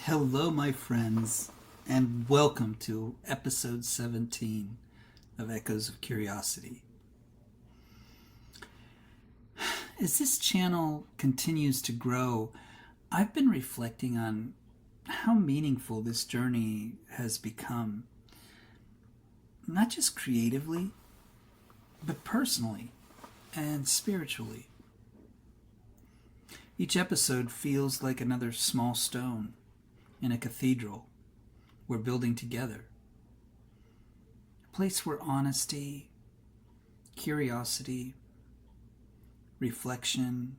Hello, my friends, and welcome to episode 17 of Echoes of Curiosity. As this channel continues to grow, I've been reflecting on how meaningful this journey has become, not just creatively, but personally and spiritually. Each episode feels like another small stone in a cathedral we're building together. A place where honesty, curiosity, reflection,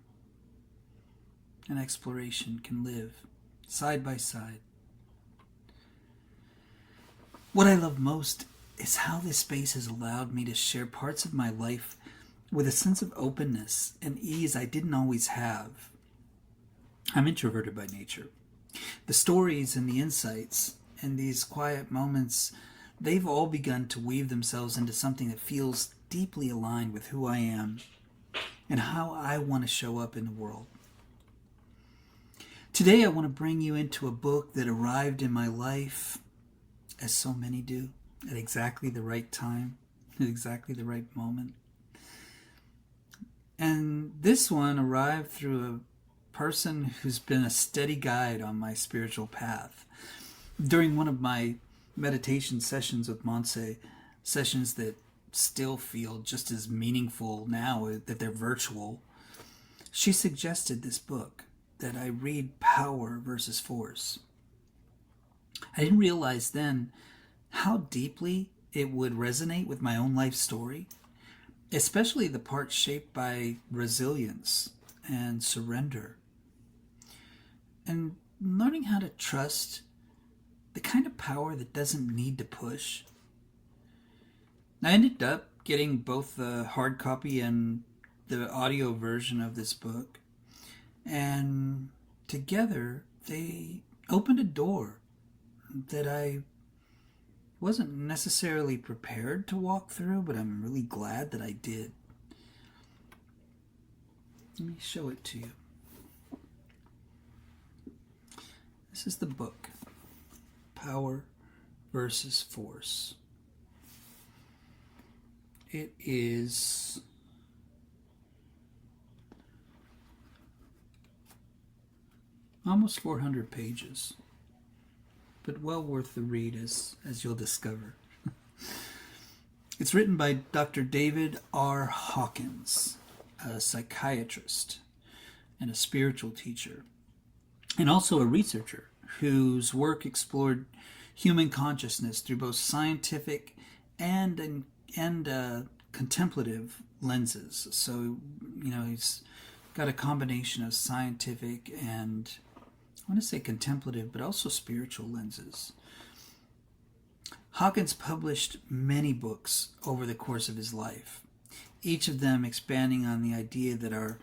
and exploration can live side by side. What I love most is how this space has allowed me to share parts of my life with a sense of openness and ease I didn't always have. I'm introverted by nature. The stories and the insights and these quiet moments, they've all begun to weave themselves into something that feels deeply aligned with who I am and how I want to show up in the world. Today I want to bring you into a book that arrived in my life, as so many do, at exactly the right time, at exactly the right moment. And this one arrived through a person who's been a steady guide on my spiritual path. During one of my meditation sessions with Monse, sessions that still feel just as meaningful now that they're virtual, she suggested this book, that I read Power versus Force. I didn't realize then how deeply it would resonate with my own life story, especially the part shaped by resilience and surrender, and learning how to trust the kind of power that doesn't need to push. I ended up getting both the hard copy and the audio version of this book, and together they opened a door that I wasn't necessarily prepared to walk through, but I'm really glad that I did. Let me show it to you. This is the book, Power versus Force. It is almost 400 pages, but well worth the read, as you'll discover. It's written by Dr. David R. Hawkins, a psychiatrist and a spiritual teacher, and also a researcher whose work explored human consciousness through both scientific and contemplative lenses. So, he's got a combination of scientific and, I want to say contemplative, but also spiritual lenses. Hawkins published many books over the course of his life, each of them expanding on the idea that our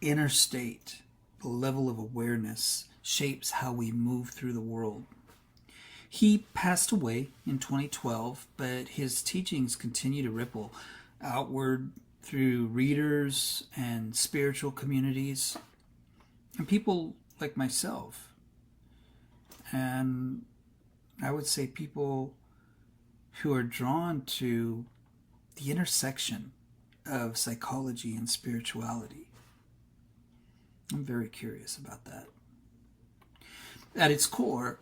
inner state, the level of awareness, shapes how we move through the world. He passed away in 2012, but his teachings continue to ripple outward through readers and spiritual communities and people like myself. And I would say people who are drawn to the intersection of psychology and spirituality. I'm very curious about that. At its core,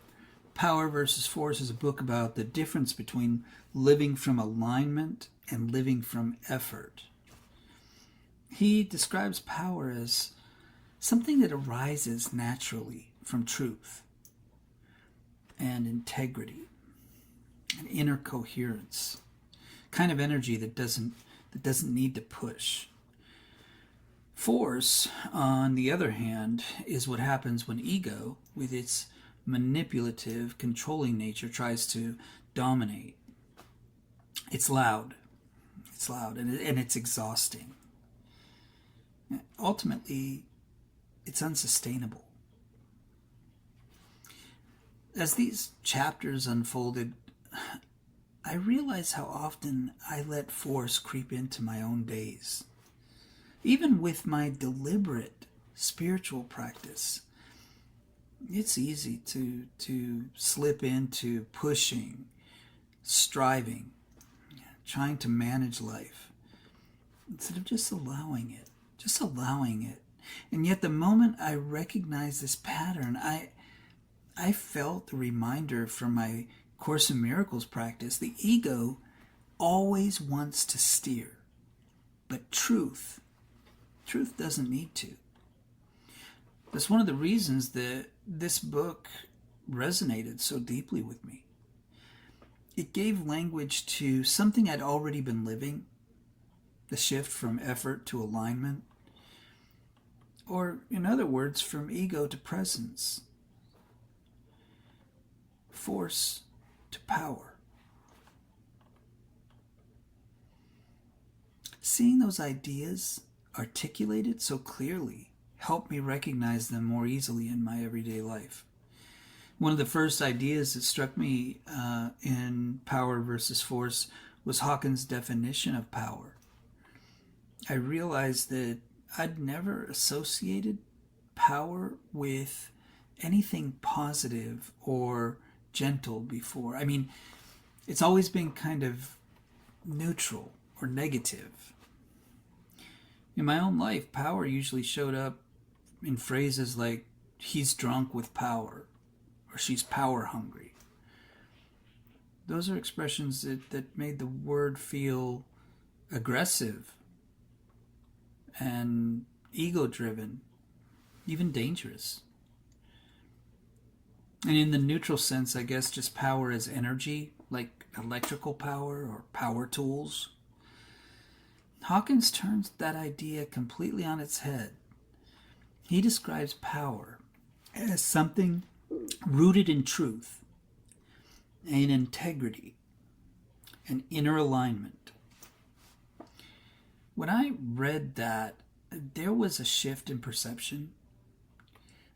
Power versus Force is a book about the difference between living from alignment and living from effort. He describes power as something that arises naturally from truth and integrity and inner coherence, kind of energy that doesn't need to push. Force, on the other hand, is what happens when ego, with its manipulative, controlling nature, tries to dominate. It's loud, and it's exhausting. Ultimately, it's unsustainable. As these chapters unfolded, I realized how often I let force creep into my own days. Even with my deliberate spiritual practice, it's easy to slip into pushing, striving, trying to manage life instead of just allowing it. Just allowing it. And yet the moment I recognized this pattern, I felt the reminder from my Course in Miracles practice. The ego always wants to steer, but truth doesn't need to. That's one of the reasons that this book resonated so deeply with me. It gave language to something I'd already been living, the shift from effort to alignment, or in other words, from ego to presence, force to power. Seeing those ideas articulated so clearly helped me recognize them more easily in my everyday life. One of the first ideas that struck me in Power versus Force was Hawkins' definition of power. I realized that I'd never associated power with anything positive or gentle before. I mean, it's always been kind of neutral or negative. In my own life, power usually showed up in phrases like, he's drunk with power, or she's power hungry. Those are expressions that made the word feel aggressive and ego-driven, even dangerous. And in the neutral sense, I guess just power as energy, like electrical power or power tools. Hawkins turns that idea completely on its head. He describes power as something rooted in truth, in integrity, and inner alignment. When I read that, there was a shift in perception.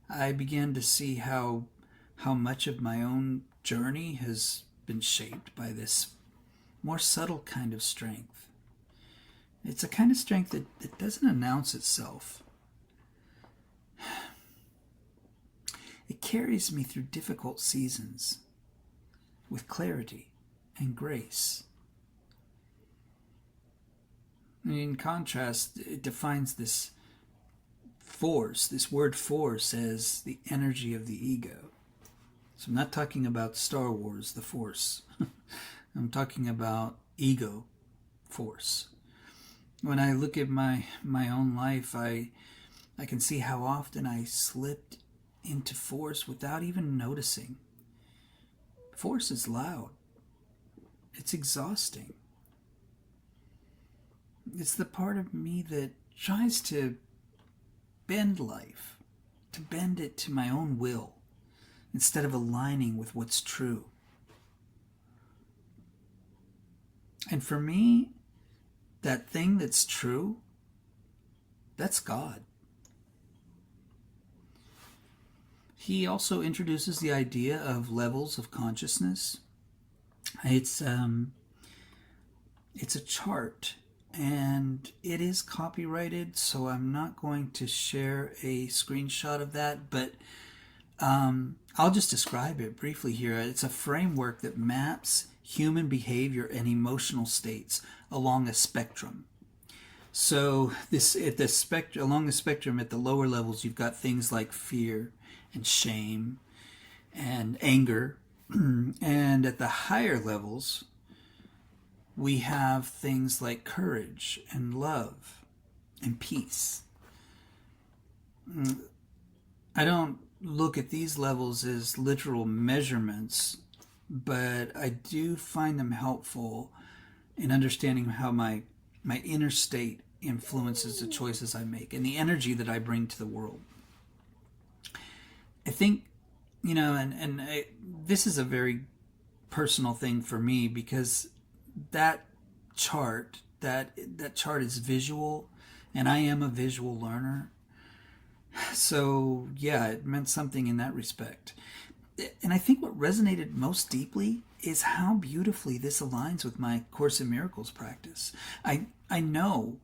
I began to see how much of my own journey has been shaped by this more subtle kind of strength. It's a kind of strength that doesn't announce itself. It carries me through difficult seasons with clarity and grace. And in contrast, it defines this force, this word force, as the energy of the ego. So I'm not talking about Star Wars, the Force. I'm talking about ego force. When I look at my own life, I can see how often I slipped into force without even noticing. Force is loud. It's exhausting. It's the part of me that tries to bend life, to bend it to my own will, instead of aligning with what's true. And for me, that thing that's true, that's God. He also introduces the idea of levels of consciousness. It's a chart, and it is copyrighted, so I'm not going to share a screenshot of that, but I'll just describe it briefly here. It's a framework that maps human behavior and emotional states along a spectrum. So along the spectrum, at the lower levels, you've got things like fear and shame and anger. And at the higher levels, we have things like courage and love and peace. I don't look at these levels as literal measurements, but I do find them helpful in understanding how my inner state influences the choices I make and the energy that I bring to the world. I think, this is a very personal thing for me, because that chart is visual, and I am a visual learner. So yeah, it meant something in that respect. And I think what resonated most deeply is how beautifully this aligns with my Course in Miracles practice. I know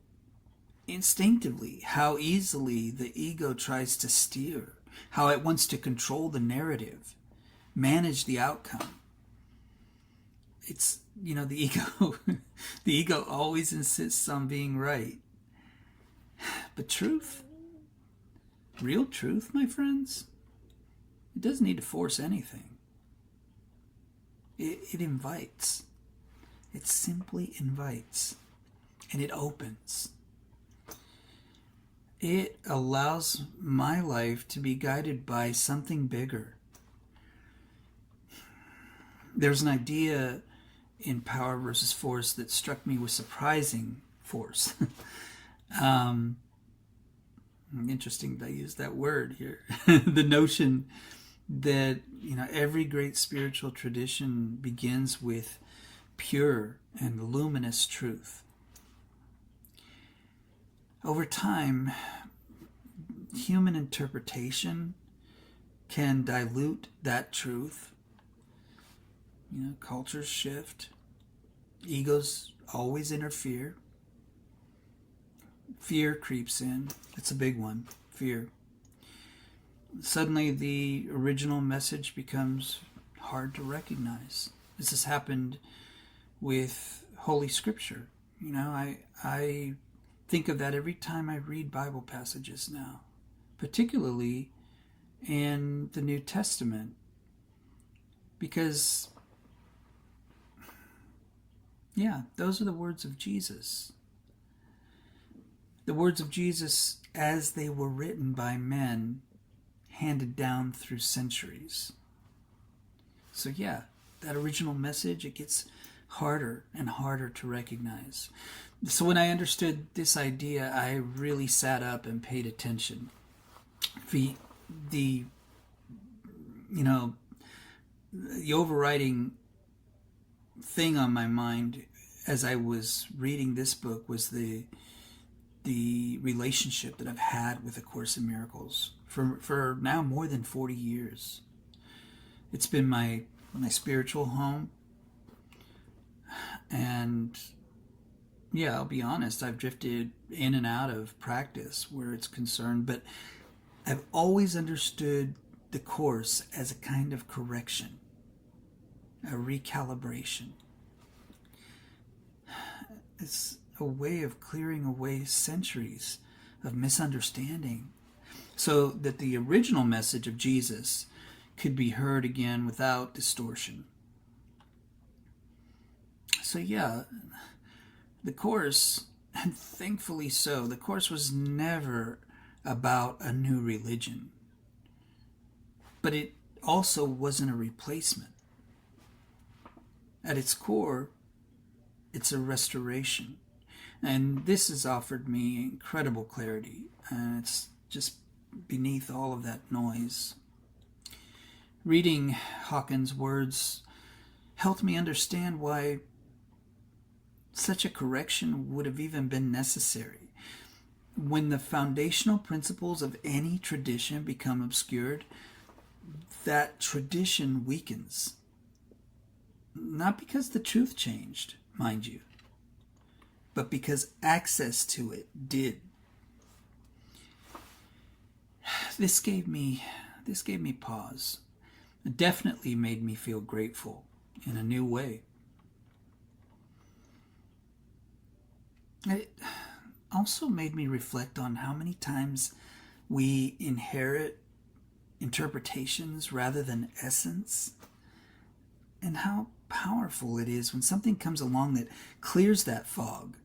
instinctively how easily the ego tries to steer, how it wants to control the narrative, manage the outcome. It's, the ego, the ego always insists on being right. But truth, real truth, my friends, it doesn't need to force anything. It invites. It simply invites. And it opens. It allows my life to be guided by something bigger. There's an idea in Power versus Force that struck me with surprising force. Interesting that I use that word here. The notion that, every great spiritual tradition begins with pure and luminous truth. Over time, human interpretation can dilute that truth. Cultures shift. Egos always interfere. Fear creeps in. It's a big one. Fear. Suddenly the original message becomes hard to recognize. This has happened with Holy Scripture. I think of that every time I read Bible passages now, particularly in the New Testament, because, those are the words of Jesus. The words of Jesus as they were written by men, handed down through centuries. So that original message, it gets harder and harder to recognize. So when I understood this idea, I really sat up and paid attention. The overriding thing on my mind as I was reading this book was the relationship that I've had with A Course in Miracles for now more than 40 years. It's been my spiritual home. And I'll be honest, I've drifted in and out of practice where it's concerned, but I've always understood the Course as a kind of correction, a recalibration. It's a way of clearing away centuries of misunderstanding so that the original message of Jesus could be heard again without distortion. So the Course, and thankfully so, the Course was never about a new religion. But it also wasn't a replacement. At its core, it's a restoration. And this has offered me incredible clarity. And it's just beneath all of that noise. Reading Hawkins' words helped me understand why such a correction would have even been necessary. When the foundational principles of any tradition become obscured, that tradition weakens. Not because the truth changed, mind you, but because access to it did. This gave me pause. It definitely made me feel grateful in a new way. It also made me reflect on how many times we inherit interpretations rather than essence, and how powerful it is when something comes along that clears that fog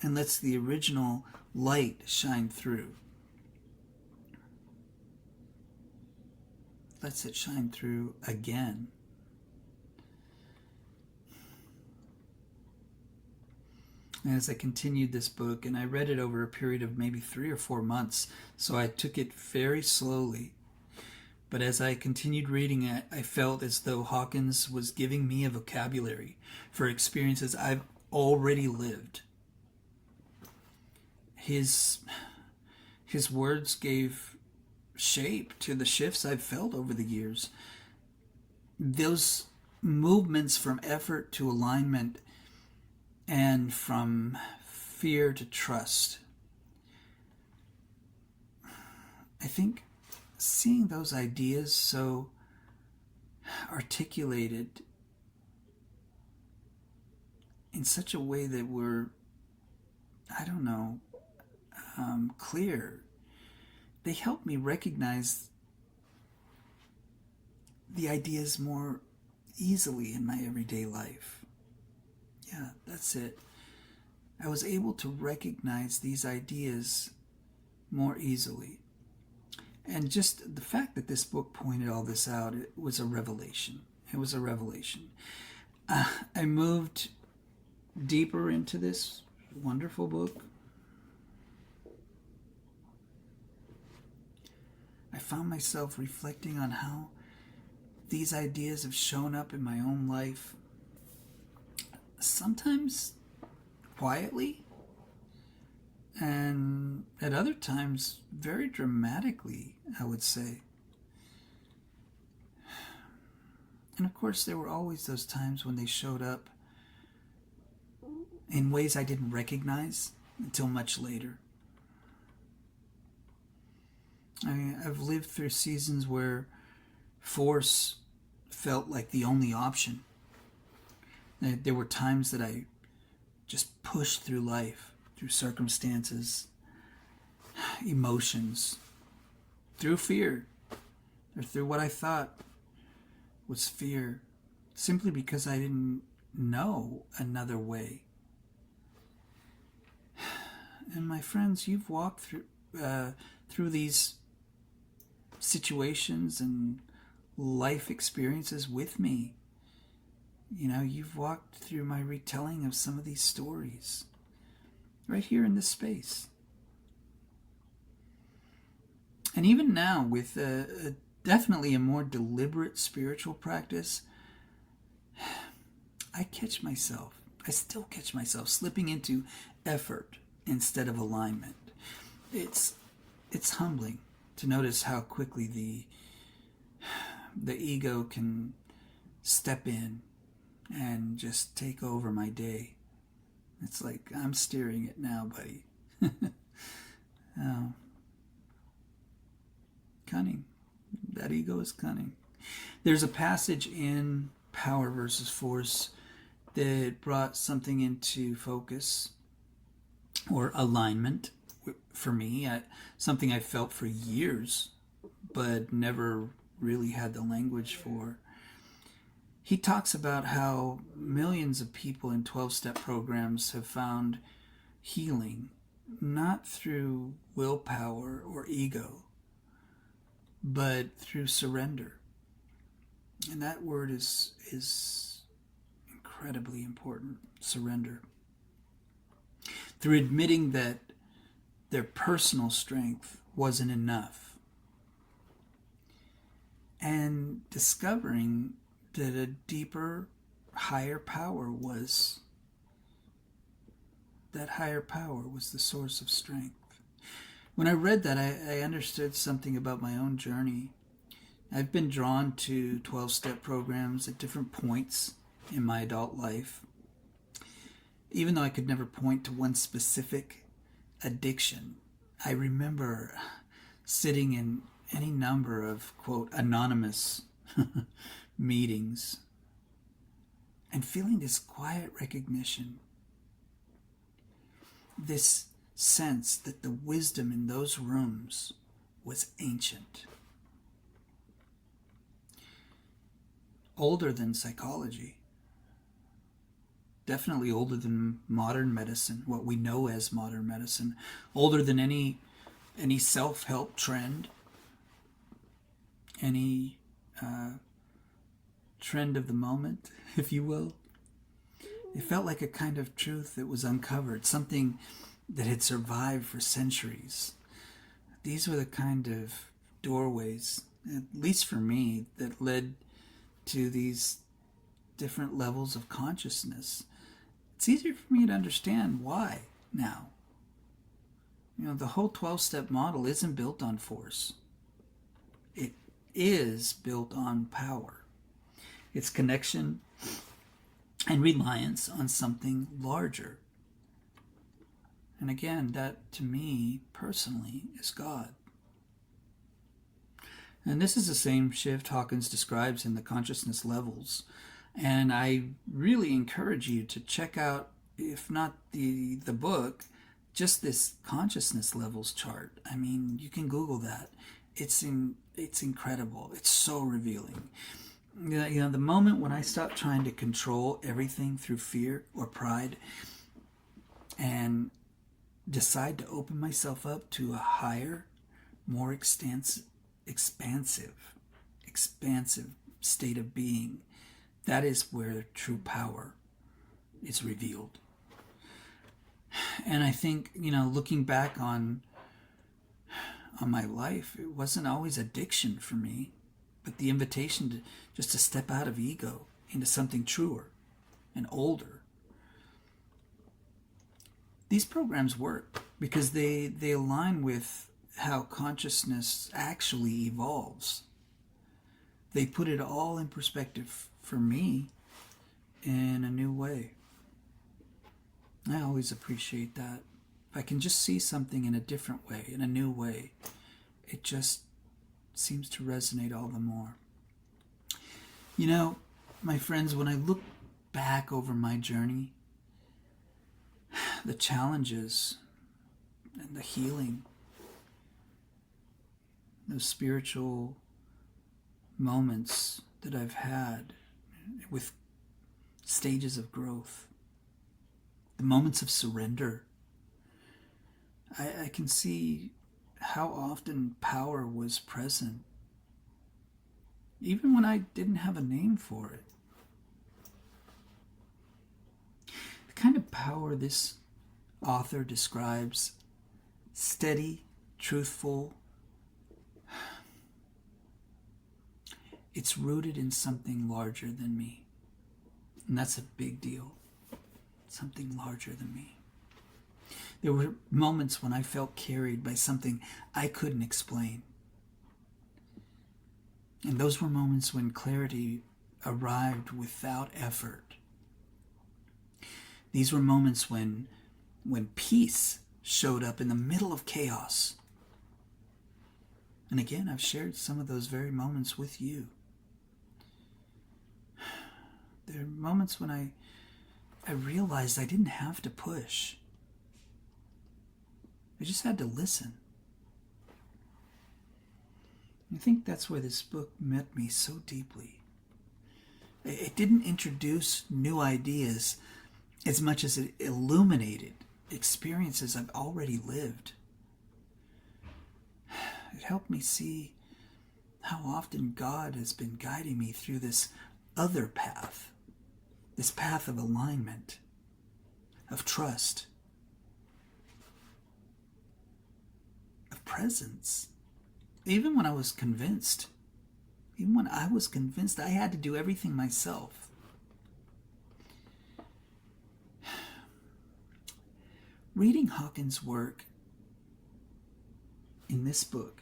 and lets the original light shine through. Lets it shine through again. And as I continued this book, and I read it over a period of maybe 3 or 4 months, so I took it very slowly. But as I continued reading it, I felt as though Hawkins was giving me a vocabulary for experiences I've already lived. His words gave shape to the shifts I've felt over the years. Those movements from effort to alignment and from fear to trust. I think seeing those ideas so articulated in such a way that were, I don't know, clear, they help me recognize the ideas more easily in my everyday life. Yeah, that's it. I was able to recognize these ideas more easily. And just the fact that this book pointed all this out, it was a revelation. It was a revelation. I moved deeper into this wonderful book. I found myself reflecting on how these ideas have shown up in my own life, sometimes quietly, and at other times very dramatically, I would say. And of course, there were always those times when they showed up in ways I didn't recognize until much later. I've lived through seasons where force felt like the only option. There were times that I just pushed through life, through circumstances, emotions, through fear, or through what I thought was fear, simply because I didn't know another way. And my friends, you've walked through these situations and life experiences with me. You know, you've walked through my retelling of some of these stories right here in this space. And even now, with definitely a more deliberate spiritual practice, I still catch myself slipping into effort instead of alignment. It's humbling to notice how quickly the ego can step in and just take over my day. It's like, I'm steering it now, buddy. Oh. Cunning. That ego is cunning. There's a passage in Power versus Force that brought something into focus, or alignment, for me. Something I felt for years, but never really had the language for. He talks about how millions of people in 12-step programs have found healing, not through willpower or ego, but through surrender. And that word is incredibly important, surrender. Through admitting that their personal strength wasn't enough, and discovering that a deeper, higher power was the source of strength. When I read that, I understood something about my own journey. I've been drawn to 12-step programs at different points in my adult life. Even though I could never point to one specific addiction, I remember sitting in any number of, quote, anonymous meetings and feeling this quiet recognition, this sense that the wisdom in those rooms was ancient, older than psychology, definitely older than modern medicine, what we know as modern medicine, older than any self-help trend, any trend of the moment, if you will. It felt like a kind of truth that was uncovered, something that had survived for centuries. These were the kind of doorways, at least for me, that led to these different levels of consciousness. It's easier for me to understand why now. You know, the whole 12-step model isn't built on force. It is built on power. It's connection and reliance on something larger. And again, that to me, personally, is God. And this is the same shift Hawkins describes in the consciousness levels. And I really encourage you to check out, if not the book, just this consciousness levels chart. I mean, you can Google that. It's incredible. It's so revealing. The moment when I stop trying to control everything through fear or pride and decide to open myself up to a higher, more expansive state of being, that is where true power is revealed. And I think, looking back on my life, it wasn't always addiction for me, but the invitation to step out of ego into something truer and older. These programs work because they align with how consciousness actually evolves. They put it all in perspective for me in a new way. I always appreciate that. If I can just see something in a different way, in a new way, it just seems to resonate all the more. My friends, when I look back over my journey, the challenges and the healing, those spiritual moments that I've had with stages of growth, the moments of surrender, I can see how often power was present, even when I didn't have a name for it. The kind of power this author describes, steady, truthful, it's rooted in something larger than me. And that's a big deal. Something larger than me. There were moments when I felt carried by something I couldn't explain. And those were moments when clarity arrived without effort. These were moments when peace showed up in the middle of chaos. And again, I've shared some of those very moments with you. There are moments when I realized I didn't have to push. I just had to listen. I think that's where this book met me so deeply. It didn't introduce new ideas as much as it illuminated experiences I've already lived. It helped me see how often God has been guiding me through this other path, this path of alignment, of trust, of presence. Even when I was convinced I had to do everything myself. Reading Hawkins' work in this book,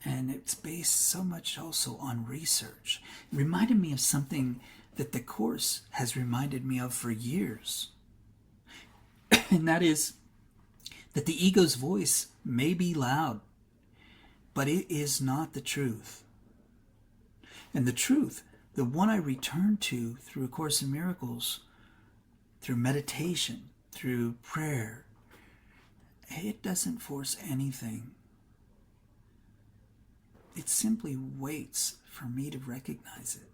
and it's based so much also on research, it reminded me of something that the Course has reminded me of for years. And that is that the ego's voice may be loud, but it is not the truth. And the truth, the one I return to through A Course in Miracles, through meditation, through prayer, it doesn't force anything. It simply waits for me to recognize it.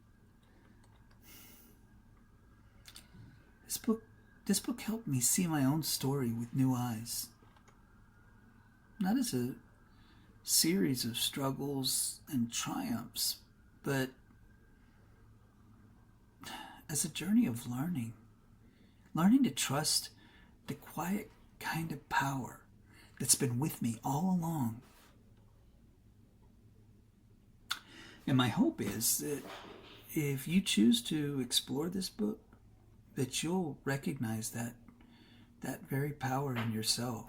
This book helped me see my own story with new eyes. Not as a series of struggles and triumphs, but as a journey of learning to trust the quiet kind of power that's been with me all along. And my hope is that if you choose to explore this book, that you'll recognize that very power in yourself.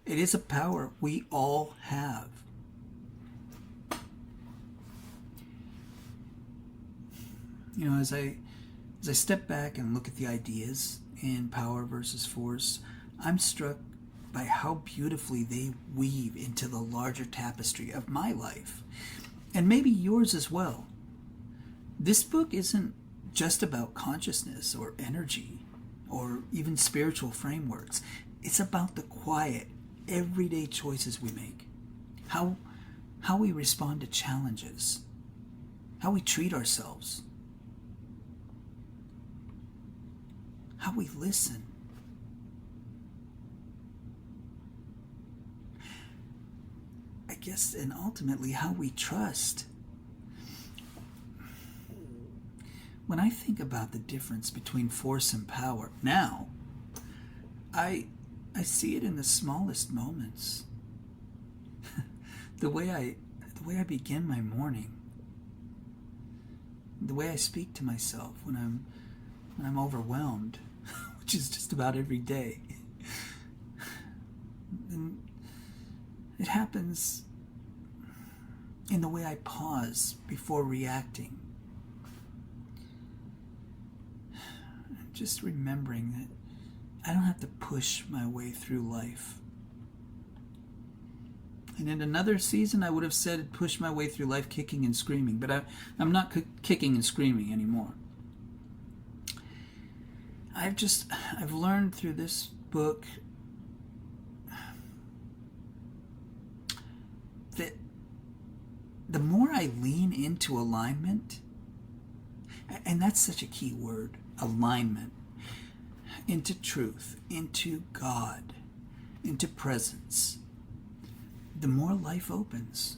It is a power we all have. As I step back and look at the ideas in Power versus Force, I'm struck by how beautifully they weave into the larger tapestry of my life, and maybe yours as well. This book isn't just about consciousness or energy or even spiritual frameworks. It's about the quiet, everyday choices we make, how we respond to challenges, how we treat ourselves, how we listen. I guess, and ultimately, how we trust. When I think about the difference between force and power now, I see it in the smallest moments. the way I begin my morning, the way I speak to myself when I'm overwhelmed, which is just about every day. And it happens in the way I pause before reacting. Just remembering that I don't have to push my way through life. And in another season, I would have said push my way through life kicking and screaming, but I'm not kicking and screaming anymore. I've learned through this book that the more I lean into alignment, and that's such a key word, alignment, into truth, into God, into presence, the more life opens.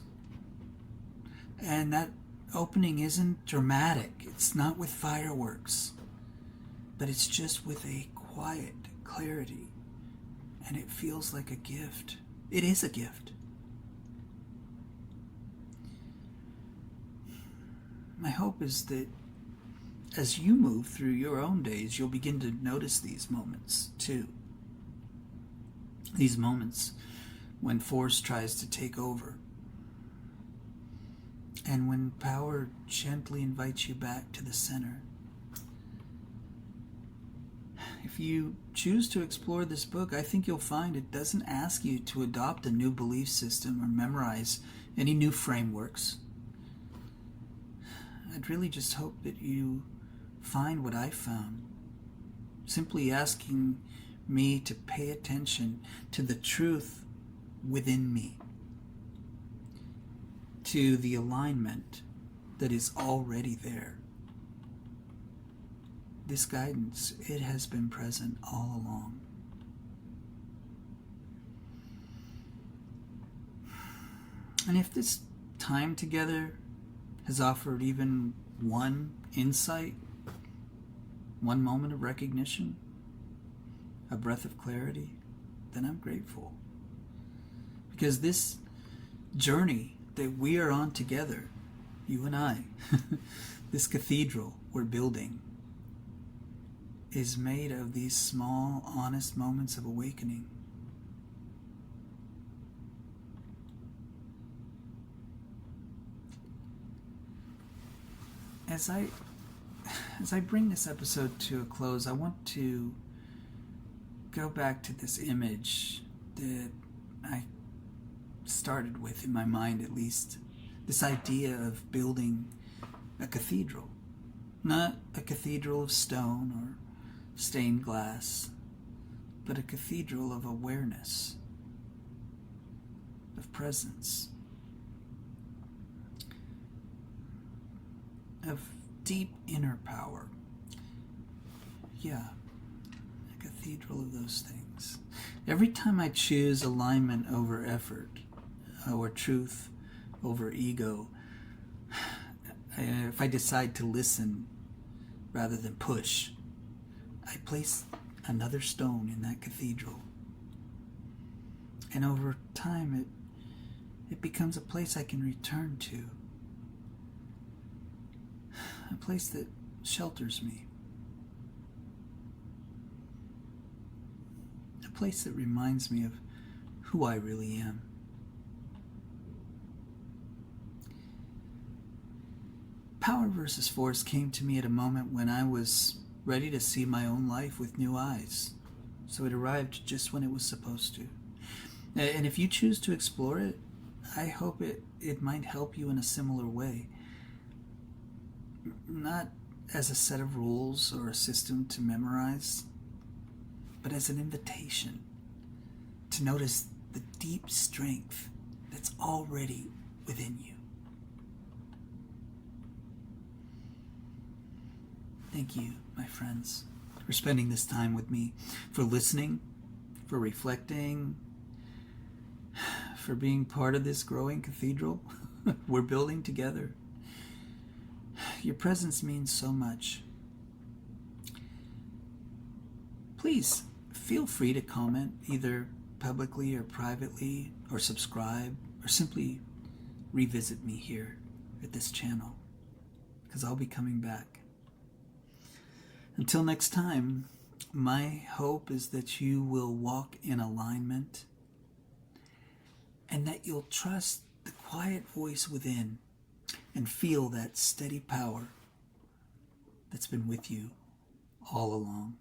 And that opening isn't dramatic. It's not with fireworks, but it's just with a quiet clarity. And it feels like a gift. It is a gift. My hope is that as you move through your own days, you'll begin to notice these moments too. These moments when force tries to take over, and when power gently invites you back to the center. If you choose to explore this book, I think you'll find it doesn't ask you to adopt a new belief system or memorize any new frameworks. I'd really just hope that you find what I found, simply asking me to pay attention to the truth within me, to the alignment that is already there. This guidance, it has been present all along. And if this time together has offered even one insight, one moment of recognition, a breath of clarity, then I'm grateful. Because this journey that we are on together, you and I, this cathedral we're building, is made of these small, honest moments of awakening. As I bring this episode to a close, I want to go back to this image that I started with, in my mind at least, this idea of building a cathedral. Not a cathedral of stone or stained glass, but a cathedral of awareness, of presence, of deep inner power. Yeah, a cathedral of those things. Every time I choose alignment over effort, or truth over ego, if I decide to listen rather than push, I place another stone in that cathedral. And over time, it becomes a place I can return to. A place that shelters me. A place that reminds me of who I really am. Power versus force came to me at a moment when I was ready to see my own life with new eyes. So it arrived just when it was supposed to. And if you choose to explore it, I hope it might help you in a similar way. Not as a set of rules or a system to memorize, but as an invitation to notice the deep strength that's already within you. Thank you, my friends, for spending this time with me, for listening, for reflecting, for being part of this growing cathedral we're building together. Your presence means so much. Please feel free to comment either publicly or privately, or subscribe, or simply revisit me here at this channel, because I'll be coming back. Until next time, my hope is that you will walk in alignment and that you'll trust the quiet voice within and feel that steady power that's been with you all along.